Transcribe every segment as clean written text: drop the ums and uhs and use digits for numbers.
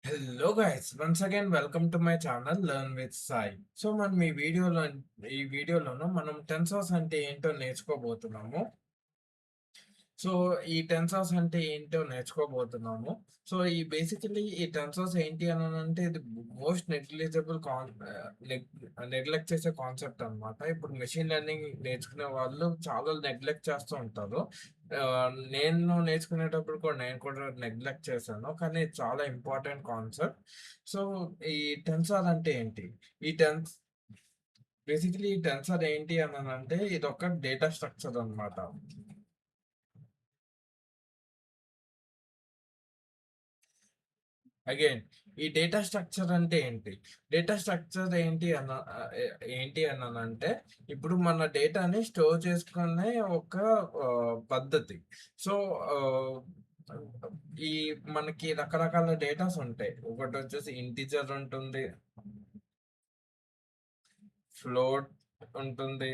Hello guys once again welcome to my channel learn with Sai. So మనం ఈ వీడియోలోను మనం టెన్సర్స్ అంటే ఏంటో నేర్చుకోబోతున్నాము. సో ఈ టెన్సర్స్ అంటే ఏంటో నేర్చుకోబోతున్నాము. సో ఈ టెన్సర్స్ ఏంటి అని అంటే ఇది మోస్ట్ నెగ్లిజిబుల్ నెగ్లెక్ట్ చేసే కాన్సెప్ట్ అన్నమాట. ఇప్పుడు మెషిన్ లెర్నింగ్ నేర్చుకునే వాళ్ళు చాలా నెగ్లెక్ట్ చేస్తూ ఉంటారు. నేను నేర్చుకునేటప్పుడు కూడా నేను కూడా నెగ్లెక్ట్ చేశాను. కానీ ఇది చాలా ఇంపార్టెంట్ కాన్సెప్ట్. సో ఈ టెన్సర్ అంటే ఏంటి? ఈ టెన్స్ ఈ టెన్సర్ ఏంటి అని అంటే ఇదొక డేటా స్ట్రక్చర్ అన్నమాట. అగైన్ ఈ డేటా స్ట్రక్చర్ అంటే ఏంటి? డేటా స్ట్రక్చర్ ఏంటి అనంటే ఇప్పుడు మన డేటాని స్టోర్ చేసుకునే ఒక పద్ధతి. సో ఆహ్, ఈ మనకి రకరకాల డేటాస్ ఉంటాయి. ఒకటొచ్చేసి ఇంటిజర్ ఉంటుంది, ఫ్లోట్ ఉంటుంది,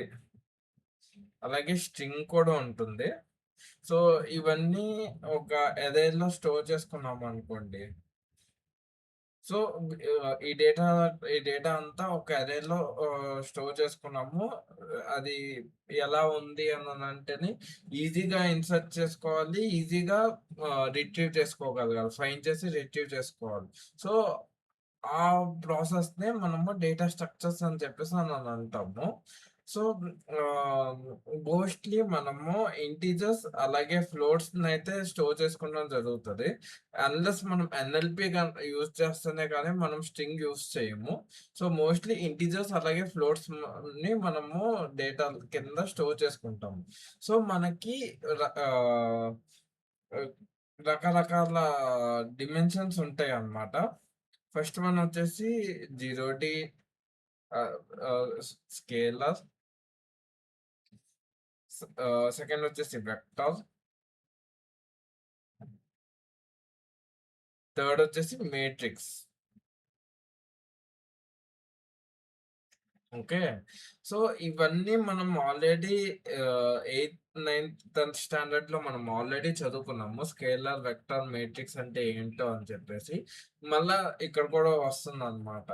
అలాగే స్ట్రింగ్ కూడా ఉంటుంది. సో ఇవన్నీ ఒక అరేలో స్టోర్ చేసుకున్నామనుకోండి. సో, ఈ డేటా అంతా ఒక అరేలో స్టోర్ చేసుకున్నాము. అది ఎలా ఉంది అననంటేనే ఈజీగా ఇన్సర్ట్ చేసుకోవాలి. ఈజీగా రిట్రీవ్ చేసుకోగలగాలి. ఫైండ్ చేసి రిట్రీవ్ చేసుకోవాలి. సో, ఆ ప్రాసెస్‌నే మనము డేటా స్ట్రక్చర్స్ అని చెప్పేసి అంటాము. సో, ఆహ్, మోస్ట్‌లీ మనము ఇంటిజర్స్ అలాగే ఫ్లోట్స్‌నైతే స్టోర్ చేసుకోవడం జరుగుతది. అన్‌లెస్ మనం ఎన్ఎల్‌పి యూజ్ చేస్తేనే కానీ మనం స్ట్రింగ్ యూజ్ చేయము. సో, మోస్ట్‌లీ ఇంటిజర్స్ అలాగే ఫ్లోట్స్‌ని మనము డేటా కింద స్టోర్ చేసుకుంటాము. సో, మనకి ర ఆహ్, ఆహ్, రకరకాల డిమెన్షన్స్ ఉంటాయన్నమాట. ఫస్ట్ వన్ వచ్చేసి 0డి ఆహ్, ఆహ్, స్కేలర్. సెకండ్ వచ్చేసి వెక్టర్. థర్డ్ వచ్చేసి మేట్రిక్స్. ఓకే. సో, ఇవన్నీ మనం ఆల్రెడీ 8థ్, 9థ్, 10థ్ స్టాండర్డ్‌లో మనం ఆల్రెడీ చదువుకున్నాము. స్కేలర్, వెక్టర్, మేట్రిక్స్ అంటే ఏంటో అని చెప్పేసి. మళ్ళా ఇక్కడ కూడా వస్తుందన్నమాట.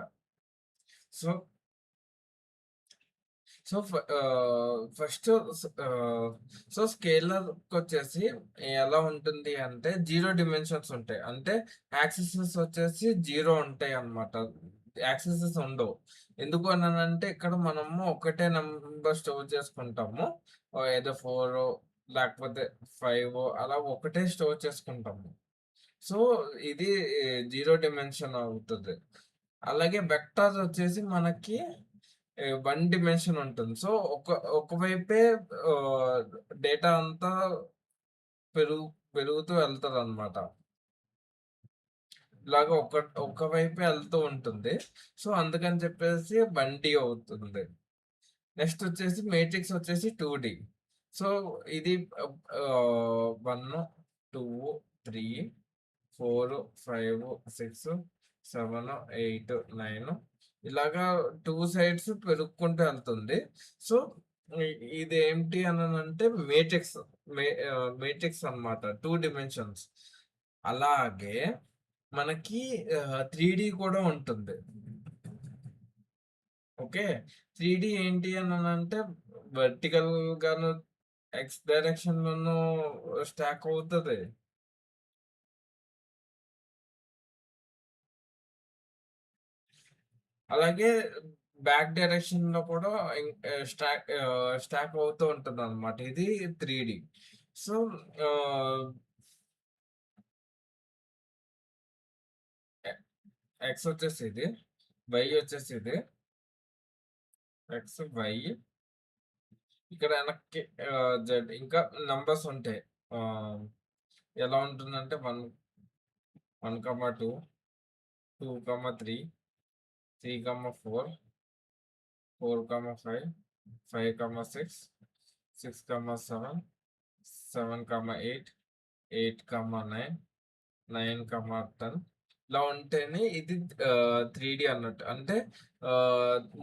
సో సో, ఫస్ట్ సో, స్కేలర్‌కొచ్చేసి ఎలా ఉంటుంది అంటే 0 డిమెన్షన్స్ ఉంటాయి. అంటే యాక్సిసెస్ వచ్చేసి 0 ఉంటాయన్నమాట. యాక్సిసెస్ ఉండవు. ఎందుకు అనంటే ఇక్కడ మనము ఒకటే నంబర్ స్టోర్ చేసుకుంటాము. ఏదో 4 లేకపోతే 5 అలా ఒకటే స్టోర్ చేసుకుంటాము. సో, ఇది 0 డిమెన్షన్ అవుతది. అలాగే వెక్టార్ వచ్చేసి మనకి 1 డిమెన్షన్ ఉంటుంది. సో, ఒకవైపే ఆహ్, డేటా అంతా పెరుగు పెరుగుతూ వెళ్తదనమాట. ఇలాగ ఒక వైపే ఎళ్తూ ఉంటుంది. సో, అందుకని చెప్పేసి 1 అవుతుంది. నెక్స్ట్ వచ్చేసి మేట్రిక్స్ వచ్చేసి 2 సో, ఇది 1, 2, 3, 4, 5, 6, 7, 8, 9 ఇలాగా 2 సైడ్స్ పెరుక్కుంటూ ఎళ్తుంది. సో, ఇ ఇదేంటి అననంటే మేట్రిక్స్ అన్నమాట. 2 డిమెన్షన్స్. అలాగే మనకి 3 కూడా ఉంటుంది. ఓకే. 3 ఏంటి అననంటే వర్టికల్‌గాను, ఎక్స్ డైరెక్షన్‌లోనూ స్టాక్ అవుతది. అలాగే బ్యాక్ డైరెక్షన్‌లో కూడా స్టాక్ అవుతూ ఉంటదనమాట. ఇది 3 సో, ఆహ్, ఎ ఎక్స్ వచ్చేసి ఇది. వై వచ్చేసి ఇది. ఎక్స్, వై ఇక్కడ వెనక్కి జెడ్ ఇంకా నంబర్స్ ఉంటాయి. ఆహ్, ఎలా ఉంటుందంటే 1, 1, 2, 2, 3, 3, 4, 4, 5, 5, 6, 6, 7, 7, 8, 8, 9, 9, 10, ఇలా ఉంటేనే ఇది 3D అన్నట్టు. అంటే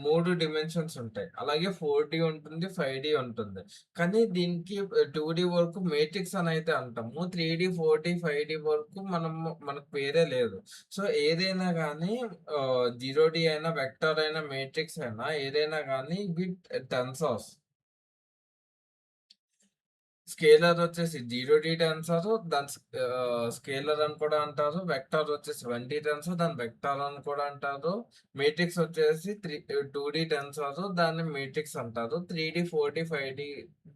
3 డిమెన్షన్స్ ఉంటాయి. అలాగే 4D ఉంటుంది, 5D ఉంటుంది. కానీ దీనికి 2D వరకు మేట్రిక్స్ అని అయితే అంటాము. 3D, 4D, 5D వరకు మనకు పేరే లేదు. సో, ఏదైనా గానీ 0D అయినా, వెక్టర్ అయినా, మేట్రిక్స్ అయినా ఏదైనా గానీ ఇవి టెన్సర్స్. స్కేలర్ వచ్చేసి 0D టెన్సర్ దాని స్కేలర్ అని కూడా అంటారు. వెక్టార్ వచ్చేసి 1D టెన్సర్ దాన్ని వెక్టార్ అని కూడా అంటారు. మేట్రిక్స్ వచ్చేసి 2D టెన్సర్ దాన్ని మేట్రిక్స్ అంటారు. 3D, 4D, 5D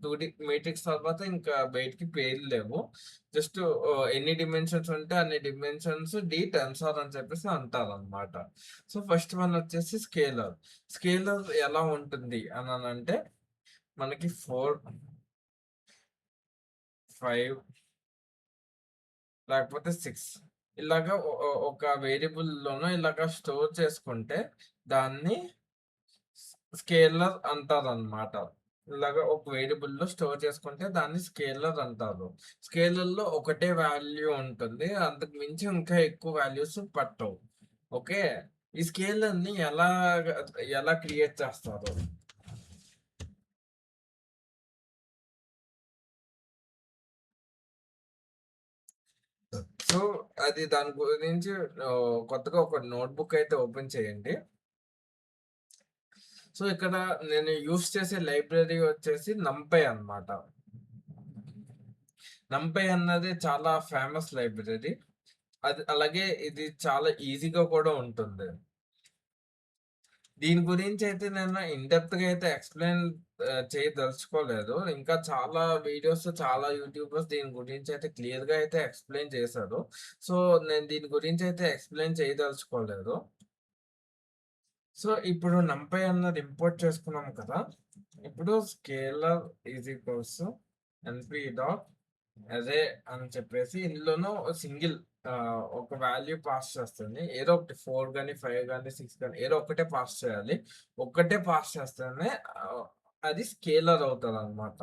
2D Matrix తర్వాత ఇంకా బయటికి పేర్లు లేవు. జస్ట్ ఎన్ని డిమెన్షన్స్ ఉంటే అన్ని డిమెన్షన్స్ డి టెన్సర్ అని చెప్పేసి అంటారనమాట. సో ఫస్ట్ వన్ వచ్చేసి స్కేలర్. స్కేలర్ ఎలా ఉంటుంది అని అంటే మనకి 4, 5 లేకపోతే 6 ఇలాగా ఒక వేరియబుల్‌లోనో ఇలాగ స్టోర్ చేసుకుంటే దాన్ని స్కేలర్ అంటారనమాట. ఇలాగ ఒక వేరియబుల్‌లో స్టోర్ చేసుకుంటే దాన్ని స్కేలర్ అంటారు. స్కేలర్‌లో ఒకటే వాల్యూ ఉంటుంది. అంతకు మించి ఇంకా ఎక్కువ వాల్యూస్ పట్టవు. ఓకే. ఈ స్కేలర్‌ని ఎలా క్రియేట్ చేస్తారు? సో, అది దాని గురించి కొత్తగా ఒక నోట్‌బుక్ అయితే ఓపెన్ చేయండి. సో, ఇక్కడ నేను యూజ్ చేసే లైబ్రరీ వచ్చేసి నంపై అన్నమాట. నంపై అన్నది చాలా ఫేమస్ లైబ్రరీ. అది అలాగే ఇది చాలా ఈజీగా కూడా ఉంటుంది. దీని గురించయితే నేను ఇన్ డెప్త్‌గా అయితే ఎక్స్‌ప్లెయిన్ చేయదలుచుకోలేదు. ఇంకా చాలా వీడియోస్, చాలా యూట్యూబర్స్ దీని గురించయితే క్లియర్‌గా అయితే ఎక్స్‌ప్లెయిన్ చేశారు. సో, నేను దీని గురించయితే ఎక్స్‌ప్లెయిన్ చేయదలుచుకోలేదు. సో, ఇప్పుడు నంపై అన్నది ఇంపోర్ట్ చేసుకున్నాం కదా! ఇప్పుడు స్కేలర్ ఈజ్ ఈక్వల్స్ ఎన్‌పి డాట్ అదే అని చెప్పేసి ఇందులోనూ సింగిల్ ఒక వాల్యూ పాస్ చేస్తుంది. ఏదో ఒకటి 4 గాని, 5 గాని, 6 గాని ఏదో ఒకటే పాస్ చేయాలి. ఒక్కటే పాస్ చేస్తేనే అది స్కేలర్ అవుతదనమాట.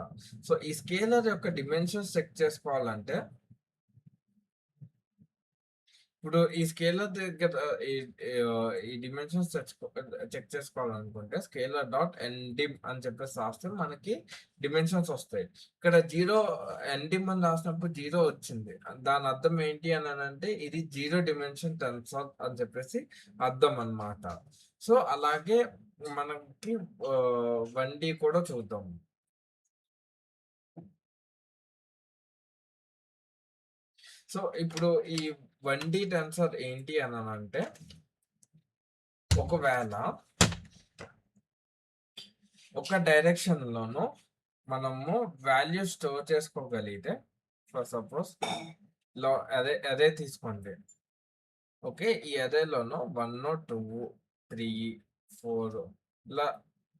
సో, ఈ స్కేలర్ యొక్క డిమెన్షన్స్ చెక్ చేసుకోవాలంటే ఇప్పుడు ఈ స్కేలర్ దగ్గర ఈ డిమెన్షన్స్ చెక్ చేసుకోవాలనుకుంటే స్కేలర్ డాట్ ఎన్డిమ్ అని చెప్పేసి రాస్తే మనకి డిమెన్షన్స్ వస్తాయి. ఇక్కడ 0 ఎన్డిమ్ అని రాసినప్పుడు 0 వచ్చింది. దాని అర్థం ఏంటి అని అంటే ఇది 0 డిమెన్షన్ టెన్సర్ అని చెప్పేసి అర్థం అన్నమాట. సో, అలాగే మనకి 1D కూడా చూద్దాం. సో, ఇప్పుడు ఈ 1D టెన్సర్ ఏంటి అంటే ఒకవేళ ఒక డైరెక్షన్‌లోనూ మనము వాల్యూ స్టోర్ చేసుకోగలిగితే ఫర్ సపోజ్ అరే తీసుకోండి. ఓకే. ఈ అరేలోను 1, 2, 3, 4 ఇలా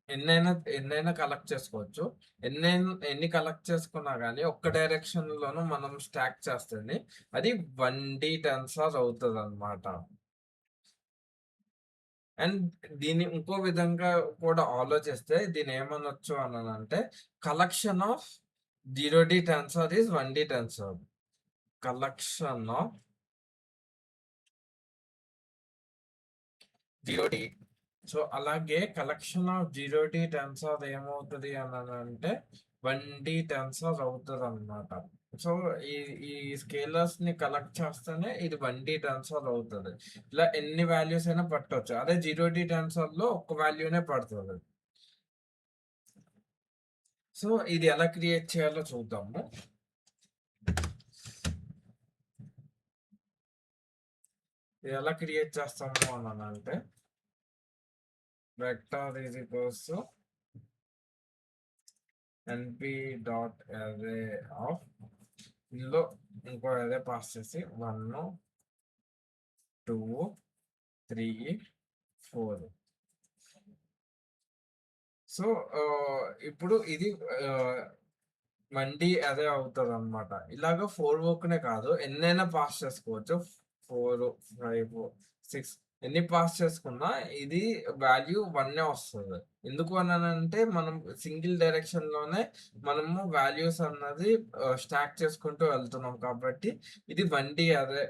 ఎన్నైనా కలెక్ట్ చేసుకోవచ్చు. ఎన్ని కలెక్ట్ చేసుకున్నా గానీ ఒక్క డైరెక్షన్‌లోనూ మనం స్టాక్ చేస్తేనే అది 1D టెన్సర్ అవుతదనమాట. అండ్ దీన్ని ఇంకో విధంగా కూడా ఆలోచిస్తే దీన్నేమనొచ్చు అనంటే collection of 0D tensor is 1D tensor. Collection of 0D. So, అలాగే కలెక్షన్ ఆఫ్ 0D టెన్సర్ ఏమవుతది అనంటే 1D టెన్సర్ అవుతదనమాట. సో, ఈ ఈ స్కేలర్స్‌ని కలెక్ట్ చేస్తేనే ఇది 1D టెన్సర్ అవుతది. ఇలా ఎన్ని వాల్యూస్ అయినా పట్టొచ్చు. అదే 0D టెన్సర్‌లో ఒక్క వాల్యూనే పడతది. సో, ఇది ఎలా క్రియేట్ చేయాలో చూద్దాము. ఇది ఎలా క్రియేట్ చేస్తాము అనంటే vector is equals to ఎన్‌పి dot array of ఇందులో ఇంకో అర్రే పాస్ చేసి 1, 2, 3, 4. సో, ఇప్పుడు ఇది ఆహ్, 1D అదే అవుతదనమాట. ఇలాగ 4 వరకునే కాదు ఎన్నైనా పాస్ చేసుకోవచ్చు. 4, 5, 6 ఎన్ని పాస్ చేసుకున్నా ఇది వాల్యూ 1 వస్తది. ఎందుకు అనంటే మనం సింగిల్ డైరెక్షన్‌లోనే మనము వాల్యూస్ అన్నది స్టాక్ చేసుకుంటూ వెళ్తున్నాం కాబట్టి ఇది 1D అదే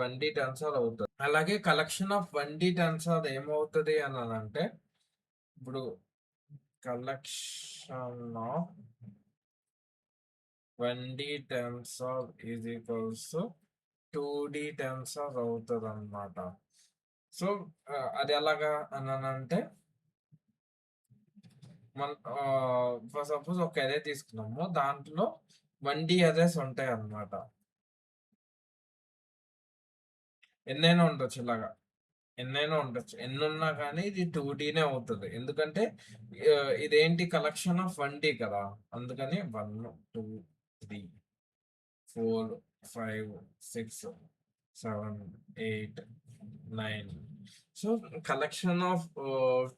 1D టెన్సర్ అవుతది. అలాగే కలెక్షన్ ఆఫ్ 1D టెన్సర్ ఏమవుతది అనంటే ఇప్పుడు collection of 1D tensor is equals to 2D tensor అవుతదనమాట. సో, అది ఎలాగా అనంటే ఫర్ సపోజ్ ఒక అర్రే తీసుకున్నాము. దాంట్లో 1D అర్రేస్ ఉంటాయన్నమాట. ఎన్నైనా ఉండొచ్చు ఇలాగా. ఎన్నైనా ఉండొచ్చు. ఎన్నున్నా కానీ ఇది 2Dనే అవుతది. ఎందుకంటే ఇదేంటి కలెక్షన్ ఆఫ్ 1D కదా! అందుకని 1, 2, 3, 4, 5, 6, 7, 8, 9. So, collection of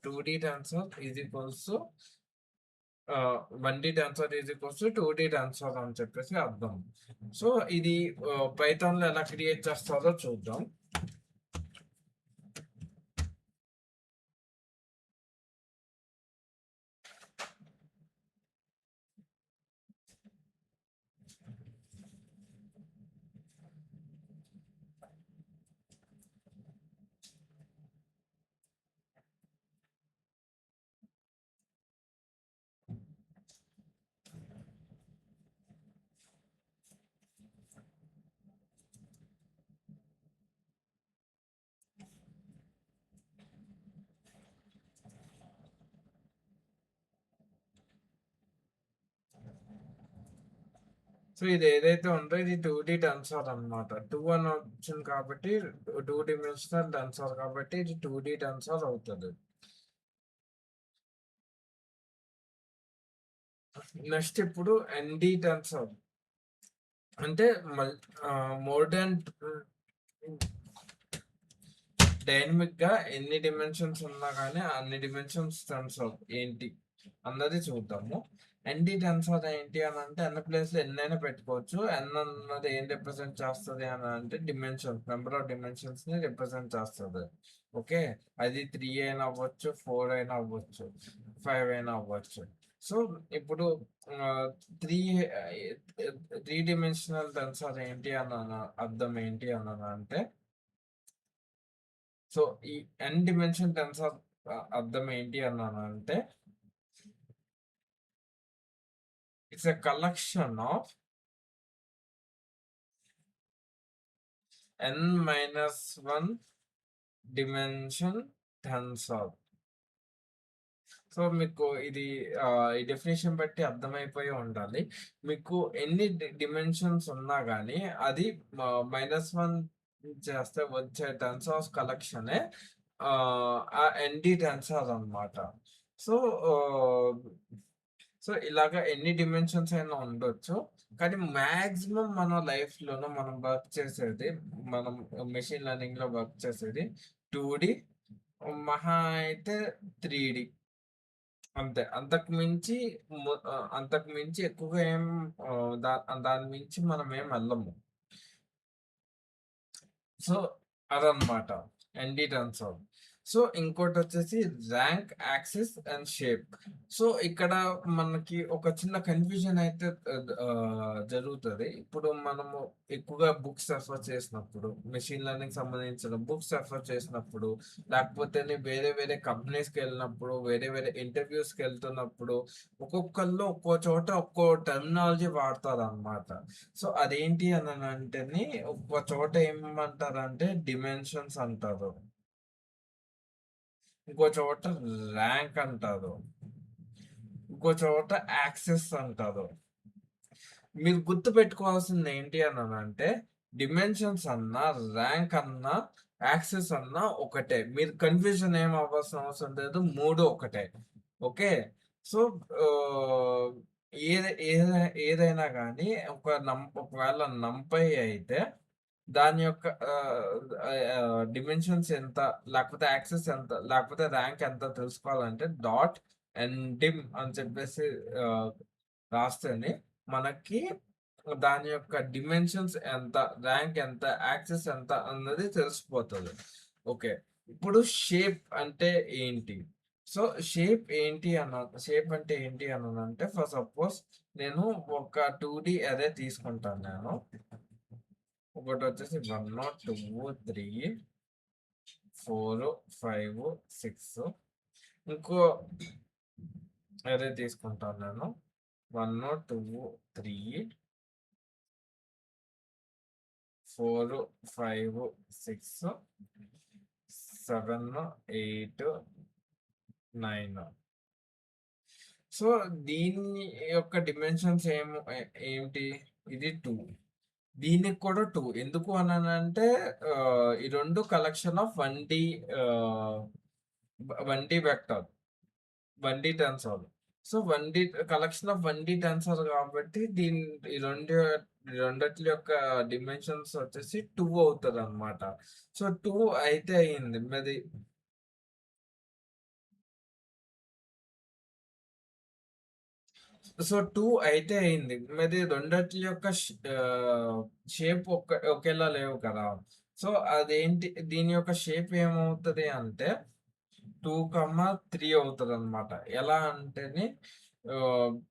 2D tensor is equals to 1D tensor is equals to 2D tensor అని చెప్పేసి అర్థం. సో, ఇది పైథాన్‌లో ఎలా క్రియేట్ చేస్తారో చూద్దాం. సో, ఇది ఏదైతే ఉందో ఇది 2D టెన్సర్ అన్నమాట. 2 అని వచ్చింది కాబట్టి 2 డైమెన్షనల్ టెన్సర్ కాబట్టి ఇది 2D టెన్సర్ అవుతది. నెక్స్ట్ ఇప్పుడు ND టెన్సర్ అంటే మోర్ దాన్ డైనమిక్‌గా ఎన్ని డిమెన్షన్స్ ఉన్నా గానీ అన్ని డిమెన్షన్స్ టెన్సర్ ఏంటి అన్నది చూద్దాము. ND టెన్సర్ ఏంటి అనంటే n ప్లేస్‌లో ఎన్నైనా పెట్టుకోవచ్చు. n అన్నది ఏం రిప్రజెంట్ చేస్తది అనంటే డిమెన్షన్స్, నంబర్ ఆఫ్ డిమెన్షన్స్‌ని రిప్రజెంట్ చేస్తది. ఓకే. అది 3 అయినా అవ్వచ్చు, 4 అయినా అవ్వచ్చు, 5 అయినా అవ్వచ్చు. సో, ఇప్పుడు ఆహ్, 3 3 డైమెన్షనల్ టెన్సర్ ఏంటి అర్థం ఏంటి అనంటే సో, ఈ n డిమెన్షన్ టెన్సర్ అర్థం ఏంటి అన్నానంటే it's a collection of n-1 dimension tensor. So, మీకు ఇది ఈ డెఫినిషన్ బట్టి అర్థమైపోయి ఉండాలి. మీకు ఎన్ని డిమెన్షన్స్ ఉన్నా గానీ అది -1 చేస్తే వచ్చే టెన్సర్స్ కలెక్షనే ఆ ఎన్‌డి టెన్సర్ అన్నమాట. సో, ఆహ్, సో, ఇలాగ ఎన్ని డిమెన్షన్స్ అయినా ఉండొచ్చు. కానీ మాక్సిమం మన లైఫ్‌లోనో మనం వర్క్ చేసేది మనం మెషిన్ లెర్నింగ్‌లో వర్క్ చేసేది 2డీ మహా అయితే 3డీ. అంతే. అంతకు మించి ఎక్కువగా ఏం దాని మించి మనమేం ఎళ్ళము. సో, అదనమాట. ND terms. సో, ఇంకోటొచ్చేసి rank, axes and shape. So, ఇక్కడ మనకి ఒక చిన్న కన్‌ఫ్యూజన్ అయితే జరుగుతది. ఇప్పుడు మనము ఎక్కువగా బుక్స్ రెఫర్ చేసినప్పుడు, మెషిన్ లెర్నింగ్‌కి సంబంధించిన బుక్స్ రెఫర్ చేసినప్పుడు, లేకపోతేని వేరే వేరే కంపెనీస్‌కెళ్ళినప్పుడు, వేరే వేరే ఇంటర్‌వ్యూస్‌కెళ్తున్నప్పుడు, ఒక్కొక్కళ్ళు ఒక్కో చోట ఒక్కో టెర్మినాలజీ వాడతారనమాట. సో, అదేంటి అననంటేని ఒక చోట ఏమంటారంటే డిమెన్షన్స్ అంటారు. ఇంకో చోట ర్యాంక్ అంటారు. ఇంకో చోట యాక్సెస్ అంటారు. మీరు గుర్తుపెట్టుకోవాల్సింది ఏంటి అననంటే డిమెన్షన్స్ అన్నా, ర్యాంక్ అన్నా, యాక్సెస్ అన్నా ఒకటే. మీరు కన్‌ఫ్యూజన్ ఏం అవ్వాల్సిన అవసరం లేదు. 3 ఒకటే. ఓకే. సో, ఆహ్, ఏదైనా గానీ ఒకవేళ నంపై అయితే దాని యొక్క డిమెన్షన్స్ ఎంత, లేకపోతే యాక్సెస్ ఎంత, లేకపోతే ర్యాంక్ ఎంత తెలుసుకోవాలంటే dim అని చెప్పేసి ఆహ్, రాస్తేనే మనకి దాని యొక్క డిమెన్షన్స్ ఎంత, ర్యాంక్ ఎంత, యాక్సెస్ ఎంత అన్నది తెలిసిపోతది. ఓకే. ఇప్పుడు షేప్ అంటే ఏంటి? సో, షేప్ అంటే ఏంటి అననంటే ఫర్ సపోజ్ నేను ఒక 2 అరే తీసుకుంటాను నేను. ఒకటొచ్చేసి 1, 2, 3, 4, 5, 6 ఇంకో అరే తీసుకుంటాను నేను. 1, 2, 3, 4, 5, 6, 7, 8, 9. సో, దీని యొక్క డిమెన్షన్స్ ఏంటి? ఇది 2. దీనికి కూడా 2 ఎందుకు అన్నానంటే ఈ 2 కలెక్షన్ ఆఫ్ 1D ఆహ్, 1D vector. 1D tensor. So, 1D collection of 1D tensor కాబట్టి ఈ రెండిట్ల యొక్క డిమెన్షన్స్ వచ్చేసి 2 అవుతదనమాట. సో, 2 అయితే అయింది. మరి సో, 2 అయితే అయింది. మరి రెండిట్ల యొక్క షేప్ ఒకేలా లేవు కదా! సో, అదేంటి దీని యొక్క షేప్ ఏమవుతది అంటే 2, 3 అవుతదనమాట. ఎలా అంటేని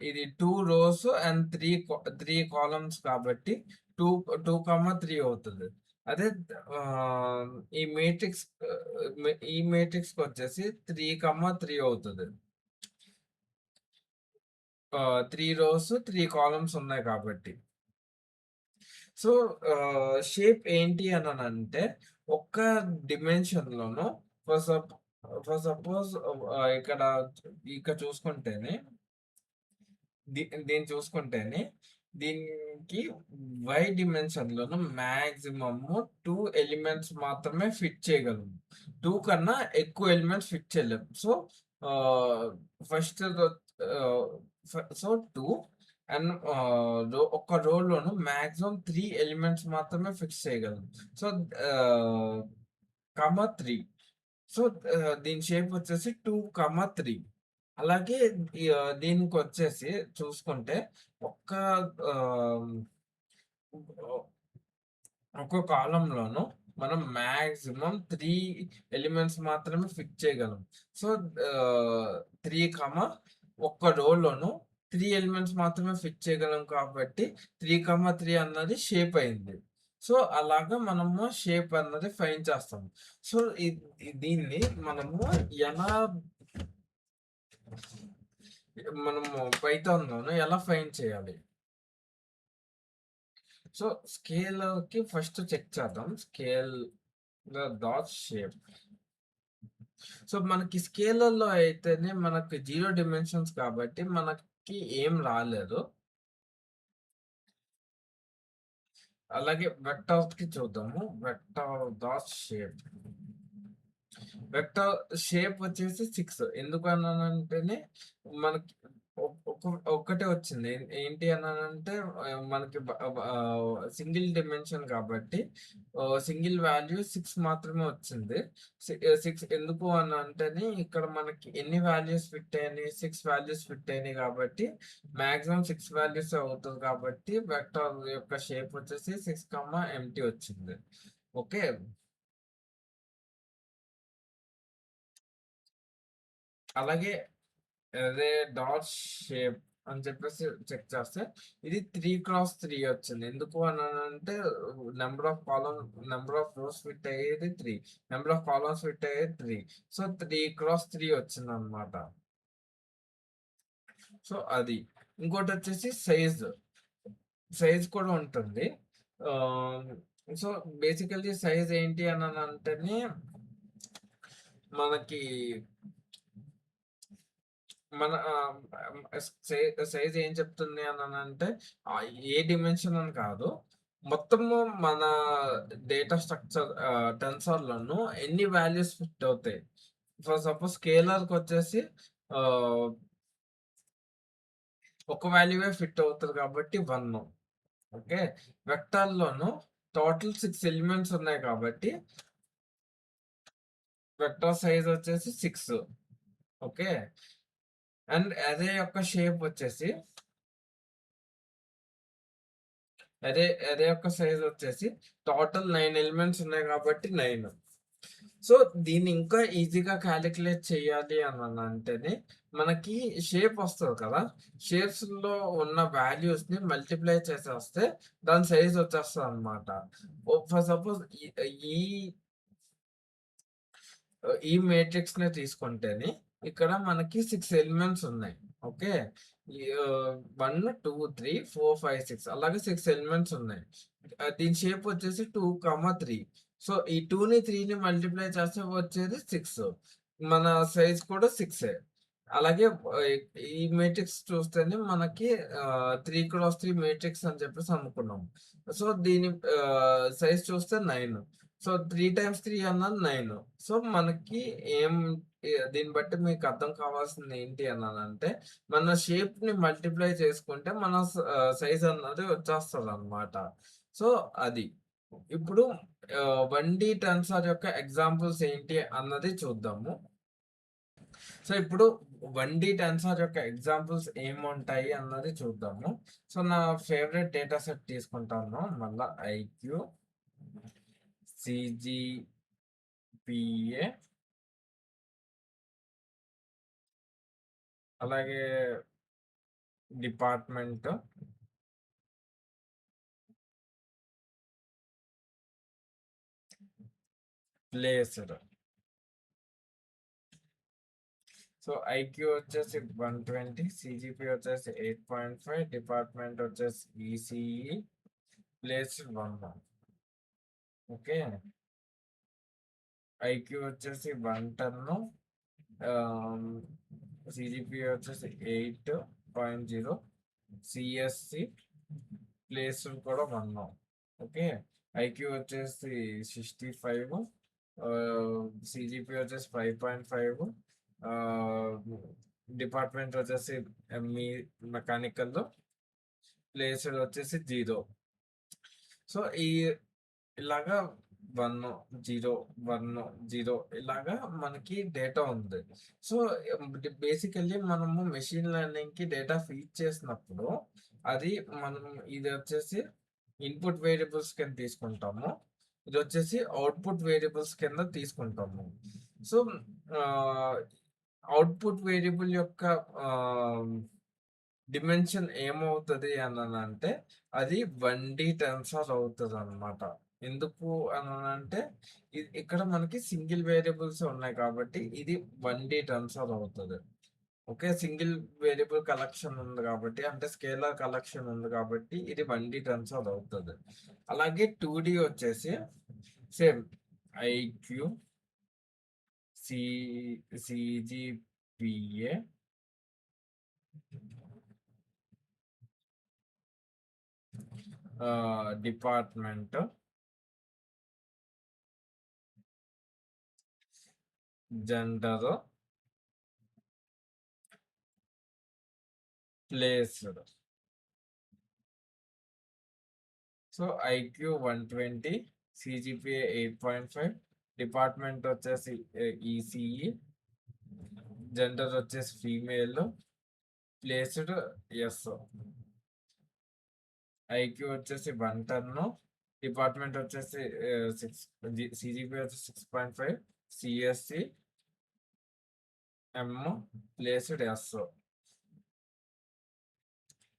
ఇది 2 రోస్ అండ్ 3 కాలమ్స్ కాబట్టి 2, 2, 3 అవుతది. అదే ఆహ్, ఈ మేట్రిక్స్ ఈ మేట్రిక్స్‌కొచ్చేసి 3, 3 అవుతది. 3 రోస్, 3 కాలమ్స్ ఉన్నాయి కాబట్టి. సో, షేప్ ఏంటి అననంటే, ఒక్క డిమెన్షన్‌లోను ఫర్ సప్ ఫర్ సపోజ్ ఇక్కడ చూసుకుంటేనే దీ దీన్ని చూసుకుంటేనే దీనికి వై డిమెన్షన్‌లోను మాక్సిమమ్ 2 ఎలిమెంట్స్ మాత్రమే ఫిట్ చేయగలము. 2 కన్నా ఎక్కువ ఎలిమెంట్స్ ఫిట్ చేయలేము. సో, ఆహ్, ఫస్ట్ రో ఆహ్, సో, 2 అండ్ ఒక రోలోను మాక్సిమం 3 ఎలిమెంట్స్ మాత్రమే ఫిక్స్ చేయగలం. సో, ఆహ్, 3 సో, దీని షేప్ వచ్చేసి 2, 3 అలాగే దీనికొచ్చేసి చూసుకుంటే ఒక్క ఆహ్, ఒక్కో కాలమ్‌లోను మనం మాక్సిమం 3 ఎలిమెంట్స్ మాత్రమే ఫిట్ చేయగలం. సో, 3, ఒక్క రోలోను 3 ఎలిమెంట్స్ మాత్రమే ఫిట్ చేయగలం కాబట్టి 3, 3 అన్నది షేప్ అయింది. సో, అలాగా మనము షేప్ అన్నది ఫైండ్ చేస్తాం. సో, దీన్ని మనము ఎలా మనము పైథాన్‌లోను ఎలా ఫైండ్ చేయాలి? సో, స్కేలర్‌కి ఫస్ట్ చెక్ చేద్దాం. Dot shape. సో, మనకి స్కేలర్‌లో అయితేనే మనకి 0 డైమెన్షన్స్ కాబట్టి మనకి ఏం రాలేదు. అలాగే వెక్టార్స్‌కి చూద్దాము. Vector dot shape. Vector shape వచ్చేసి 6 ఎందుకన్నానంటేనే మనకి ఒక్కటే వచ్చింది. ఏంటి అన్నానంటే మనకి సింగిల్ డైమెన్షన్ కాబట్టి సింగిల్ వాల్యూ 6 మాత్రమే వచ్చింది. 6 ఎందుకు అనంటేని ఇక్కడ మనకి ఎన్ని వాల్యూస్ ఫిట్ అయినాయి? 6 వాల్యూస్ ఫిట్ అయినాయి కాబట్టి మాక్సిమం 6 వాల్యూసే అవుతది కాబట్టి వెక్టర్ యొక్క షేప్ వచ్చేసి 6, ఎంప్టీ వచ్చింది. ఓకే. అలాగే అదే డాట్ షేప్ అని చెప్పేసి చెక్ చేస్తే ఇది 3 x 3 వచ్చింది. ఎందుకు అనంటే number of column number of rose fit అయ్యేది 3. నంబర్ ఆఫ్ కాలమ్స్ ఫిట్ అయ్యేది 3. సో, 3 x 3 వచ్చిందనమాట. సో, అది. ఇంకోటొచ్చేసి సైజ్ కూడా ఉంటుంది. ఆహ్, సో, బేసికల్లీ సైజ్ ఏంటి అననంటేనే మనకి మన సైజ్ ఏం చెప్తుంది అనంటే ఏ డిమెన్షన్ అని కాదు. మొత్తము మన డేటా స్ట్రక్చర్ టెన్సర్‌లోను ఎన్ని వాల్యూస్ ఫిట్ అవుతాయి. ఫర్ సపోజ్ స్కేలర్‌కొచ్చేసి ఆహ్, ఒక వాల్యూవే ఫిట్ అవుతది కాబట్టి 1. ఓకే. వెక్టార్‌లోను టోటల్ 6 ఎలిమెంట్స్ ఉన్నాయి కాబట్టి వెక్టార్ సైజ్ వచ్చేసి 6. ఓకే. అండ్ అదే యొక్క షేప్ వచ్చేసి అదే అదే యొక్క సైజ్ వచ్చేసి టోటల్ 9 ఎలిమెంట్స్ ఉన్నాయి కాబట్టి 9. సో, దీన్ని ఇంకా ఈజీగా కాలిక్యులేట్ చేయాలి అనంటేనే మనకి షేప్ వస్తది కదా! షేప్స్‌లో ఉన్న వాల్యూస్‌ని మల్టిప్లై చేసేస్తే దాని సైజ్ వచ్చేస్తదనమాట. ఫర్ సపోజ్ ఈ ఈ మేట్రిక్స్‌నే తీసుకుంటేనే ఇక్కడ మనకి 6 ఎలిమెంట్స్ ఉన్నాయి. ఓకే. ఈ 1, 2, 3, 4, 5, 6 అలాగే 6 ఎలిమెంట్స్ ఉన్నాయి. దీని షేప్ వచ్చేసి 2, 3. సో, ఈ 2ని 3ని మల్టిప్లై చేస్తే వచ్చేది 6. మన సైజ్ కూడా 6ఏ. అలాగే ఈ మేట్రిక్స్ చూస్తేనే మనకి 3x3 మేట్రిక్స్ అని చెప్పేసి అనుకున్నాం. సో, దీని సైజ్ చూస్తే 9. సో, 3 టైమ్స్ 3 అన్నది 9. సో, మనకి ఏం దీన్ని బట్టి మీకు అర్థం కావాల్సింది ఏంటి అనంటే, మన షేప్‌ని మల్టిప్లై చేసుకుంటే మన సైజ్ అన్నది వచ్చేస్తదనమాట. సో, అది. ఇప్పుడు 1D టెన్సర్ యొక్క ఎగ్జాంపుల్స్ ఏంటి అన్నది చూద్దాము. సో, ఇప్పుడు 1D టెన్సర్ యొక్క ఎగ్జాంపుల్స్ ఏముంటాయి అన్నది చూద్దాము. సో, నా ఫేవరెట్ డేటా సెట్ తీసుకుంటాను. మళ్ళా ఐక్యూ, సీజీపీఏ అలాగే డిపార్ట్‌మెంట్, ప్లేస్డ్. సో, ఐక్యూ వచ్చేసి 120, సీజీపీ వచ్చేసి 8.5, డిపార్ట్‌మెంట్ వచ్చేసి ఈసీఈ, ప్లేస్డ్ 1. ఓకే. ఐక్యూ వచ్చేసి 110, ఆహ్, సీజీపీ వచ్చేసి 8.0, సిఎస్సి ప్లేస్డ్ కూడా 1. ఓకే. ఐక్యూ వచ్చేసి 65, సీజీపీ వచ్చేసి 5.5, ఆహ్, డిపార్ట్‌మెంట్ వచ్చేసి ఎంఈ మెకానికల్‌లో, ప్లేస్డ్ వచ్చేసి 0. సో, ఇలాగా 1, 0, 1, 0 ఇలాగా మనకి డేటా ఉంది. సో, బేసికల్లీ మనము మెషిన్ లెర్నింగ్‌కి డేటా ఫీడ్ చేసినప్పుడు అది మనం ఇది వచ్చేసి ఇన్‌పుట్ వేరియబుల్స్ కింద తీసుకుంటాము. ఇదొచ్చేసి అవుట్‌పుట్ వేరియబుల్స్ కింద తీసుకుంటాము. సో, ఆహ్, అవుట్‌పుట్ వేరియబుల్ యొక్క ఆహ్, డిమెన్షన్ ఏమవుతది అననంటే అది 1D టెన్సర్ అవుతదనమాట. ఎందుకు అననంటే ఇక్కడ మనకి సింగిల్ వేరియబుల్స్ ఉన్నాయి కాబట్టి ఇది 1D టెన్సర్ అవుతది. ఓకే. సింగిల్ వేరియబుల్ కలెక్షన్ ఉంది కాబట్టి అంటే స్కేలర్ కలెక్షన్ ఉంది కాబట్టి ఇది 1D టెన్సర్ అవుతది. అలాగే 2D వచ్చేసి same IQ, C CGPA department, gender, placed. So, IQ 120, CGPA 8.5, department వచ్చేసి ఈసీఈ, జెండర్ వచ్చేసి ఫీమేల్, ప్లేస్డ్ యెస్. ఐక్యూ వచ్చేసి 110, డిపార్ట్‌మెంట్ వచ్చేసి 6, సీజీపీఏ వచ్చేసి 6.5, CSC M, placed yes.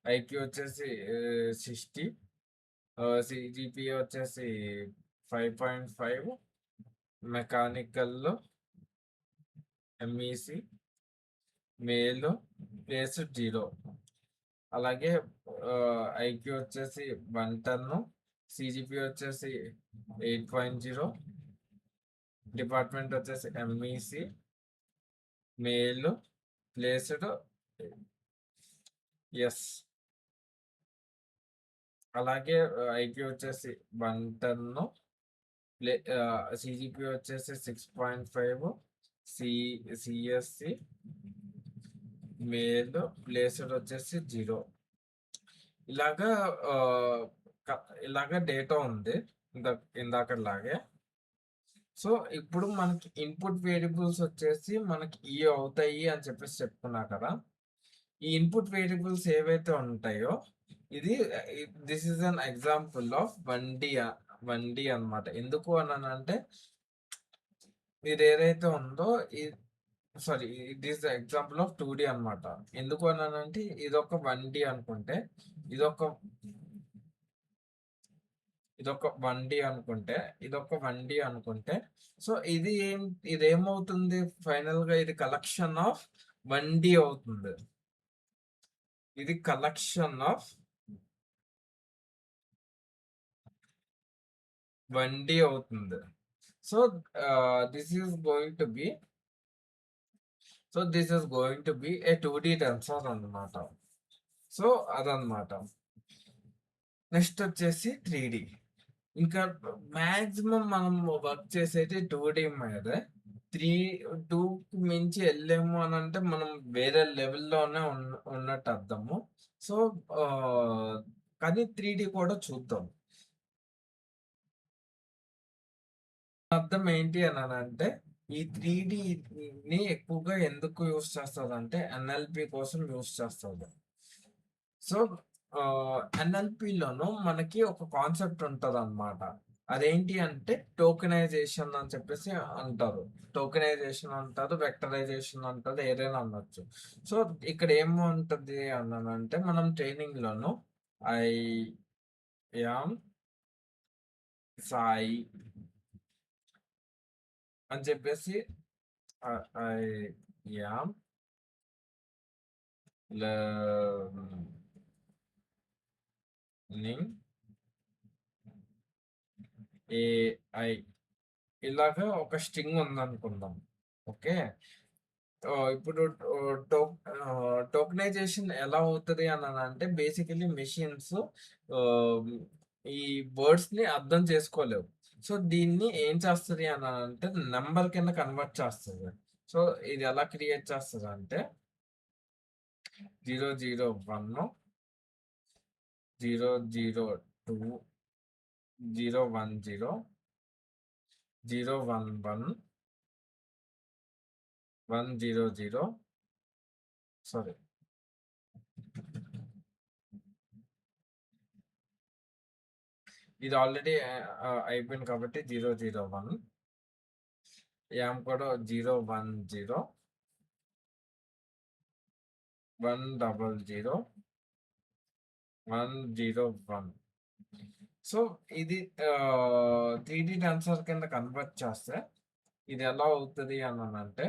IQ వచ్చేసి 60, సీజీపీఏ వచ్చేసి 5.5, మెకానికల్‌లో ఎంఈసీ, మేల్, ప్లేస్డ్ 0. అలాగే ఐక్యూ వచ్చేసి 110, సీజీపీ వచ్చేసి 8.0, డిపార్ట్‌మెంట్ వచ్చేసి ఎంఈసీ, మేల్, ప్లేస్డ్ యెస్. అలాగే ఐక్యూ వచ్చేసి 110, సీజీపీ వచ్చేసి 6.5, సి సిఎస్సి మేల్, ప్లేస్డ్ వచ్చేసి 0. ఇలాగా ఆహ్, ఇలాగా డేటా ఉంది. ఇందాకలాగే. సో, ఇప్పుడు మనకి ఇన్‌పుట్ వేరియబుల్స్ వచ్చేసి మనకి అవుతాయి అని చెప్పేసి చెప్పుకున్నా కదా! ఈ ఇన్‌పుట్ వేరియబుల్స్ ఏవైతే ఉంటాయో ఇది this is an example of 1D 1D అన్నమాట. ఎందుకు అనంటే ఇదేదైతే ఉందో sorry, it is the example of 2D అనమాట. ఎందుకు అన్నానంటే ఇదొక 1D అనుకుంటే, ఇదొక ఇదొక 1D అనుకుంటే, ఇదొక 1D అనుకుంటే, సో ఇదేమవుతుంది ఫైనల్‌గా, ఇది కలెక్షన్ ఆఫ్ 1D అవుతుంది. ఇది కలెక్షన్ ఆఫ్ 1D అవుతుంది. So, this is going to be this is going to be A 2D tensor అన్నమాట. సో, అదన్నమాట. నెక్స్ట్ వచ్చేసి 3D. ఇంకా మాక్సిమం మనం వర్క్ చేసేది 2D మీదే. 3 2కి మించి ఎళ్ళాము అనంటే మనం వేరే లెవెల్‌లోనే ఉన్నట్టు అర్థము. సో, ఆహ్, కానీ 3D కూడా చూద్దాం. అర్థం ఏంటి అనంటే, ఈ 3Dని ఎక్కువగా ఎందుకు యూజ్ చేస్తదంటే, ఎన్ఎల్‌పి కోసం యూజ్ చేస్తది. సో, ఎన్ఎల్‌పిలోను మనకి ఒక కాన్సెప్ట్ ఉంటదనమాట. అదేంటి అంటే టోకెనైజేషన్ అని చెప్పేసి అంటారు. టోకెనైజేషన్ అంటారు, వెక్టరైజేషన్ అంటారు, ఏదైనా అనొచ్చు. సో, ఇక్కడ ఏముంటది అనంటే, మనం ట్రైనింగ్‌లోను ఐ యామ్ సాయి అని చెప్పేసి ఐ యామ్ లెర్నింగ్ ఏఐ, ఇలాగా ఒక స్ట్రింగ్ ఉందనుకుందాం. ఓకే. ఇప్పుడు టోకెనైజేషన్ ఎలా అవుతది అనంటే బేసికల్లీ మెషిన్స్ ఆహ్, ఈ వర్డ్స్‌ని అర్థం చేసుకోలేవు. సో, దీన్ని ఏం చేస్తది అనంటే నంబర్ కింద కన్వర్ట్ చేస్తది. సో, ఇది ఎలా క్రియేట్ చేస్తదంటే 001, 002, 010, 011, 100, సారీ, ఇది ఆల్రెడీ అయిపోయింది కాబట్టి 001, యామ్ కూడా 010, 100, 101. సో, ఇది 3D టెన్సర్ కింద కన్వర్ట్ చేస్తే ఇది ఎలా అవుతది అనంటే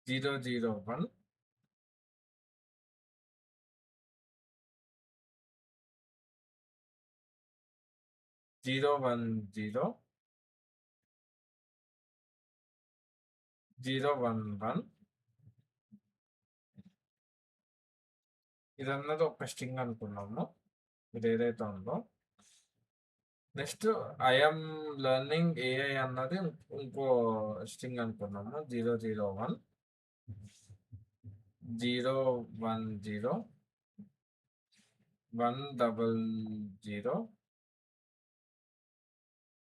001, 010, 011, ఇదన్నది ఒక స్ట్రింగ్ అనుకున్నాము. ఇదేదైతే ఉందో. Next I am learning AI అన్నది ఇంకో స్ట్రింగ్ అనుకున్నాము. 001, 010, 100.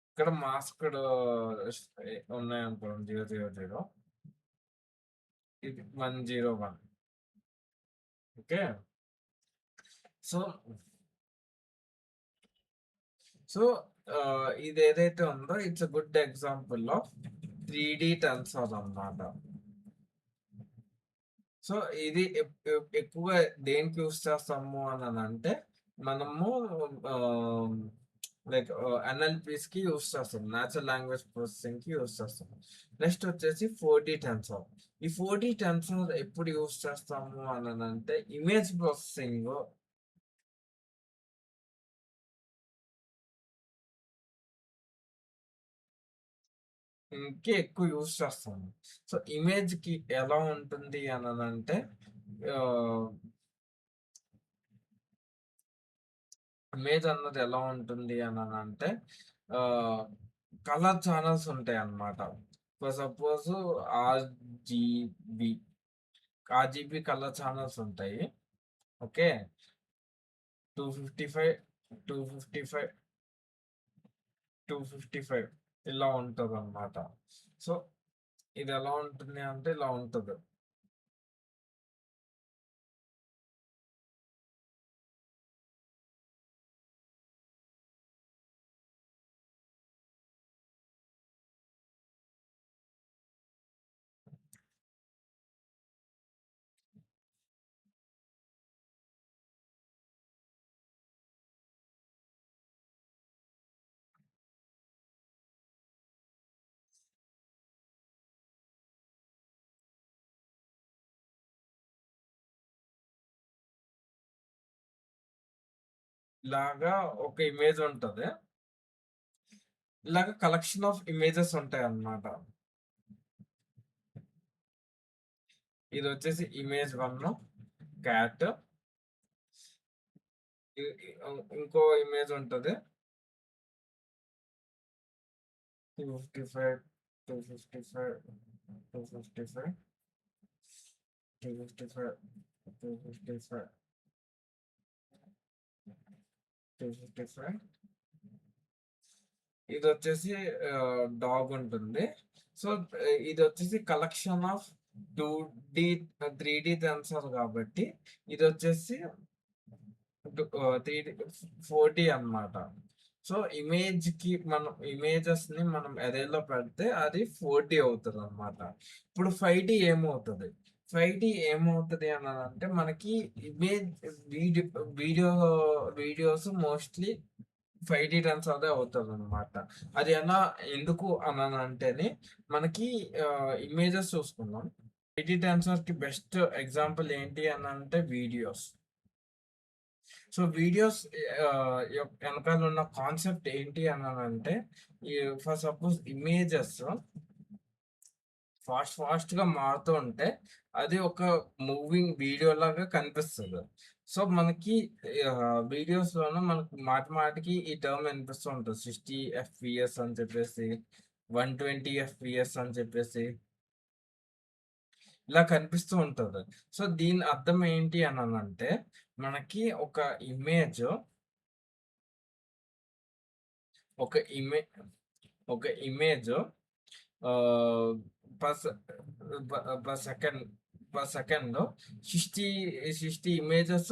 ఇక్కడ మాస్క్డ్ ఉన్నాయనుకోండి 000. ఇది 101. ఓకే. సో, సో ఇదేదైతే ఉందో it's a good example of 3D tensor అన్నమాట. సో, ఇది ఎక్కువగా దేనికి యూజ్ చేస్తాము అనంటే మనము ఆహ్, లైక్ ఎన్ఎల్‌పిస్‌కి యూజ్ చేస్తాం. నేచురల్ లాంగ్వేజ్ ప్రాసెసింగ్‌కి యూజ్ చేస్తాం. నెక్స్ట్ వచ్చేసి 4D టెన్సర్. ఈ 4D టెన్సర్ ఎప్పుడు యూజ్ చేస్తాము అనంటే ఇమేజ్ ప్రాసెసింగ్ కి ఎక్కువ యూజ్ చేస్తాము. సో, ఇమేజ్‌కి ఎలా ఉంటుంది అనంటే ఆహ్, ఇమేజ్ అన్నది ఎలా ఉంటుంది అనంటే ఆహ్, కలర్ ఛానెల్స్ ఉంటాయన్నమాట. For suppose RGB, RGB colour channels ఉంటాయి. ఓకే. 255, 255, 255 ఇలా ఉంటదన్నమాట. సో, ఇది ఎలా ఉంటుంది అంటే ఇలా ఉంటది. ఇలాగా ఒక ఇమేజ్ ఉంటది. ఇలాగ కలెక్షన్ ఆఫ్ ఇమేజెస్ ఉంటాయన్నమాట. ఇదొచ్చేసి ఇమేజ్ 1 క్యాట్. ఇ ఇ ఇంకో ఇమేజ్ ఉంటది. 255, 255, 255, 255, 255, 255. ఇదొచ్చేసి డాగ్ ఉంటుంది. సో, ఇదొచ్చేసి కలెక్షన్ ఆఫ్ 2 3 సెన్సార్ కాబట్టి ఇదొచ్చేసి 3 40 అన్నమాట. సో, ఇమేజెస్‌ని మనం అరేలో పెడితే అది 40 అవుతదన్నమాట. ఇప్పుడు 5D ఏమవుతది? 5D ఏమవుతది అనంటే మనకి ఇమేజ్ వీడి వీడియో వీడియోస్ మోస్ట్‌లీ 5D సెన్సార్‌దే అవుతదనమాట. అది ఎందుకు అననంటేనే మనకి ఇమేజెస్ చూసుకుందాం. 5D సెన్సార్‌కి బెస్ట్ ఎగ్జాంపుల్ ఏంటి అనంటే వీడియోస్. సో, వీడియోస్ ఎనకాల ఉన్న కాన్సెప్ట్ ఏంటి అనంటే ఈ ఫర్ సపోజ్ ఇమేజెస్ ఫాస్ట్‌గా మారుతూ ఉంటే అది ఒక మూవింగ్ వీడియో లాగా కనిపిస్తది. సో, మనకి వీడియోస్‌లోనే మనకు మాటి మాటికి ఈ టర్మ్ వినిపిస్తూ ఉంటది. 60 ఎఫ్‌పిఎస్ అని చెప్పేసి, 120 ఎఫ్‌పిఎస్ అని చెప్పేసి ఇలా కనిపిస్తూ ఉంటది. సో, దీని అర్థం ఏంటి అనంటే మనకి ఇమేజ్ ఒక ఇమే ఒక ఇమేజ్ ఆహ్, పర్ సె ప పర్ సెకండ్ సెకండ్‌లో 60, 60 ఇమేజెస్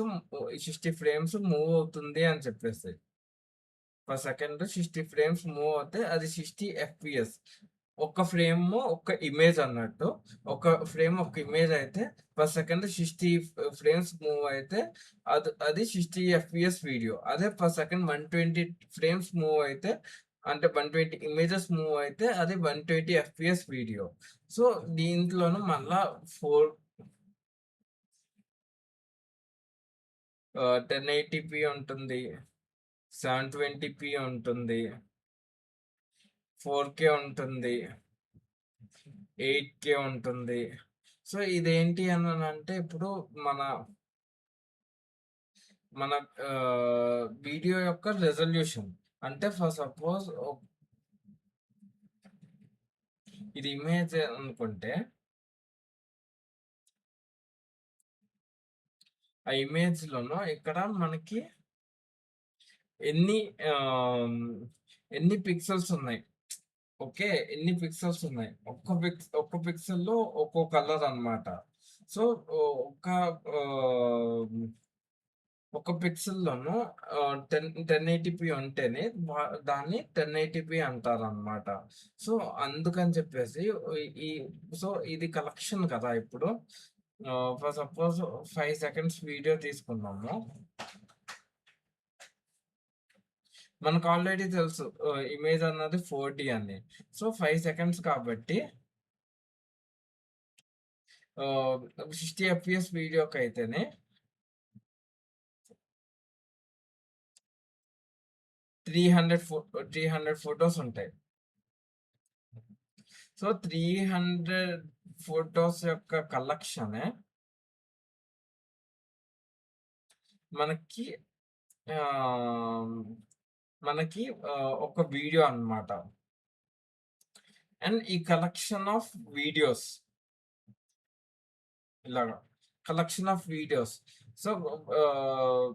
60 ఫ్రేమ్స్ మూవ్ అవుతుంది అని చెప్పేసి. పర్ సెకండ్ 60 ఫ్రేమ్స్ మూవ్ అవుతే అది 60 ఎఫ్‌పిఎస్. ఒక్క ఫ్రేము ఒక్క ఇమేజ్ అన్నట్టు. ఒక ఇమేజ్ అయితే పర్ సెకండ్ 60 ఫ్రేమ్స్ మూవ్ అయితే అది 60 ఎఫ్‌పిఎస్ వీడియో. అదే పర్ సెకండ్ 120 ఫ్రేమ్స్ మూవ్ అయితే అంటే 120 ఇమేజెస్ మూవ్ అయితే అది 120 ఎఫ్‌పిఎస్ వీడియో. సో, దీంట్లోను మళ్ళా 1080పీ ఉంటుంది. 720పీ ఉంటుంది. 4K ఉంటుంది. 8K ఉంటుంది. సో, ఇదేంటి అనంటే ఇప్పుడు మన మన వీడియో యొక్క రిజల్యూషన్. అంటే ఫర్ సపోజ్ ఇది ఇమేజ్ అనుకుంటే, ఆ ఇమేజ్‌లోను ఇక్కడ మనకి ఎన్ని ఆహ్, ఎన్ని పిక్సెల్స్ ఉన్నాయి. ఓకే. ఎన్ని పిక్సెల్స్ ఉన్నాయి. ఒక్క పిక్సెల్‌లో ఒక్కో కలర్ అన్నమాట. సో, ఒక ఆహ్, ఒక పిక్సెల్‌లోను 1080పీ ఉంటేనే దాన్ని 1080పీ అంటారనమాట. సో, అందుకని చెప్పేసి ఈ సో, ఇది కలెక్షన్ కదా! ఇప్పుడు ఫర్ సపోజ్ 5 సెకండ్స్ వీడియో తీసుకున్నాము. మనకు ఆల్రెడీ తెలుసు ఇమేజ్ అన్నది 4D అని. సో, 5 సెకండ్స్ కాబట్టి 60 ఎఫ్‌పిఎస్ వీడియోకైతేనే 300 300 ఫోటోస్ ఉంటాయి. సో, 300 ఫోటోస్ యొక్క కలెక్షనే మనకి ఆహ్, మనకి ఒక వీడియో అన్నమాట. అండ్ ఈ కలెక్షన్ ఆఫ్ వీడియోస్ ఇలాగ collection of videos. So, ah,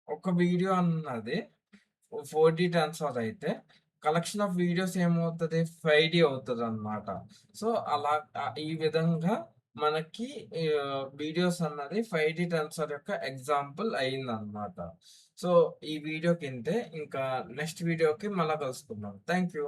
ఒక వీడియో అన్నది 4D ట్రాన్స్‌ఫర్ అయితే కలెక్షన్ ఆఫ్ వీడియోస్ ఏమవుతది 5D అవుతదనమాట. సో, ఈ విధంగా మనకి వీడియోస్ అన్నది 5D ట్రాన్స్‌ఫర్ యొక్క ఎగ్జాంపుల్ అయిందనమాట. సో, ఈ వీడియోకి ఇంతే. ఇంకా నెక్స్ట్ వీడియోకి మళ్ళా కలుసుకుందాం. Thank you.